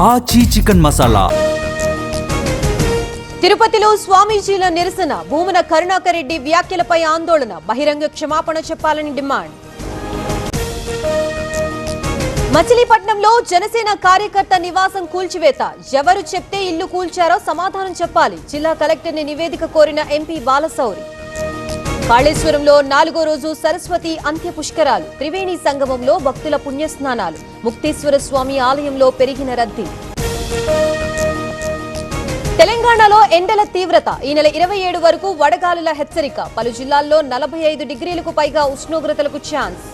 ఆచి చికెన్ మసాలా. తిరుపతిలో స్వామీజీల నిరసన, భూమన కరుణాకర్ రెడ్డి వ్యాఖ్యలపై ఆందోళన, బహిరంగ క్షమాపణ చెప్పాలని డిమాండ్. మచిలీపట్నంలో జనసేన కార్యకర్త నివాసం కూల్చివేత, ఎవరు చెప్తే ఇల్లు కూల్చారో సమాధానం చెప్పాలి, జిల్లా కలెక్టర్ని నివేదిక కోరిన ఎంపీ బాలశౌరి. కాళేశ్వరంలో 4వ రోజు సరస్వతి అంత్య పుష్కరాలు, త్రివేణి సంగమంలో భక్తుల పుణ్యస్నానాలు, ముక్తేశ్వర స్వామి ఆలయంలో పెరిగిన రద్దీ. తెలంగాణలో ఎండల తీవ్రత, ఈ నెల 27 వరకు వడగాలుల హెచ్చరిక, పలు జిల్లాల్లో 45 డిగ్రీలకు పైగా ఉష్ణోగ్రతలకు ఛాన్స్.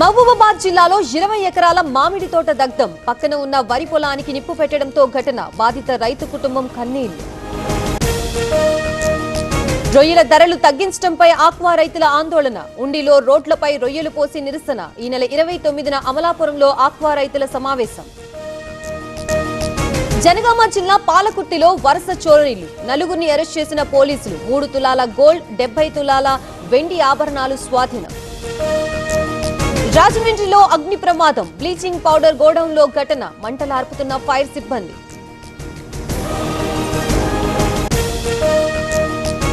మహబూబాబాద్ జిల్లాలో 20 ఎకరాల మామిడి తోట దగ్ధం, పక్కన ఉన్న వరి పొలానికి నిప్పు పెట్టడంతో ఘటన, బాధిత రైతు కుటుంబం కన్నీళ్లు. రొయ్యల ధరలు తగ్గించడంపై ఆక్వా రైతుల ఆందోళన, ఉండిలో రోడ్లపై రొయ్యలు పోసి నిరసన, ఈ నెల 29న అమలాపురంలో ఆక్వా రైతుల సమావేశం. జనగామ జిల్లా పాలకుర్తిలో వరుస చోరీలు, 4గురిని అరెస్ట్ చేసిన పోలీసులు, 3 తులాల గోల్డ్, 70 తులాల వెండి ఆభరణాలు స్వాధీనం. రాజమండ్రిలో అగ్ని ప్రమాదం, బ్లీచింగ్ పౌడర్ గోడౌన్లో ఘటన, మంటలార్పుతున్న ఫైర్ సిబ్బంది.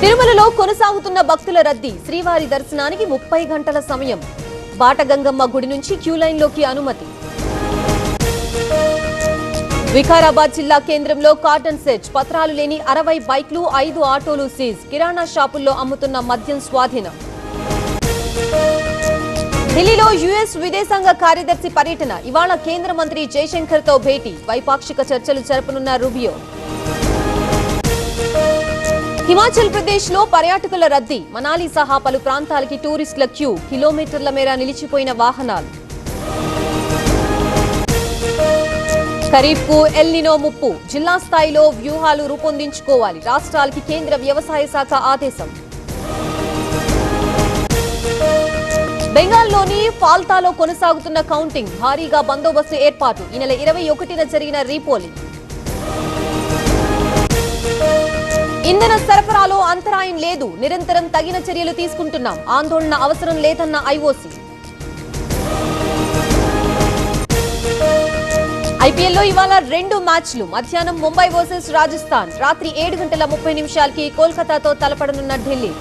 తిరుమలలో కొనసాగుతున్న భక్తుల రద్దీ, శ్రీవారి దర్శనానికి 30 గంటల సమయం, బాటగంగమ్మ గుడి నుంచి క్యూలైన్లోకి అనుమతి. వికారాబాద్ జిల్లా కేంద్రంలో కార్టన్ సెట్, పత్రాలు లేని 60 బైక్లు, 5 ఆటోలు సీజ్, కిరాణా షాపుల్లో అమ్ముతున్న మద్యం స్వాధీనం. ఢిల్లీలో యుఎస్ విదేశాంగ కార్యదర్శి పర్యటన, ఇవాళ కేంద్ర మంత్రి జయశంకర్ తో భేటీ, ద్వైపాక్షిక చర్చలు జరపనున్న రూబియో. హిమాచల్ ప్రదేశ్ లో పర్యాటకుల రద్దీ, మనాలి సహా పలు ప్రాంతాలకి టూరిస్టుల క్యూ, కిలోమీటర్ల మేర నిలిచిపోయిన వాహనాలు. ఖరీఫ్ కు ఎల్నినో ముప్పు, జిల్లా స్థాయిలో వ్యూహాలు రూపొందించుకోవాలి, రాష్ట్రాలకి కేంద్ర వ్యవసాయ శాఖ ఆదేశం. బెంగాల్లోని ఫాల్తాలో కొనసాగుతున్న కౌంటింగ్, భారీగా బందోబస్తు ఏర్పాటు, ఈ నెల 21న జరిగిన రీపోలింగ్. ఇంధన సరఫరాలో అంతరాయం లేదు, నిరంతరం తగిన చర్యలు తీసుకుంటున్నాం, ఆందోళన అవసరం లేదన్న ఐఓసీ. ఐపీఎల్లో ఇవాళ 2 మ్యాచ్లు, మధ్యాహ్నం ముంబై వర్సెస్ రాజస్థాన్, రాత్రి 7:30 కోల్కతాతో తలపడనున్న ఢిల్లీ.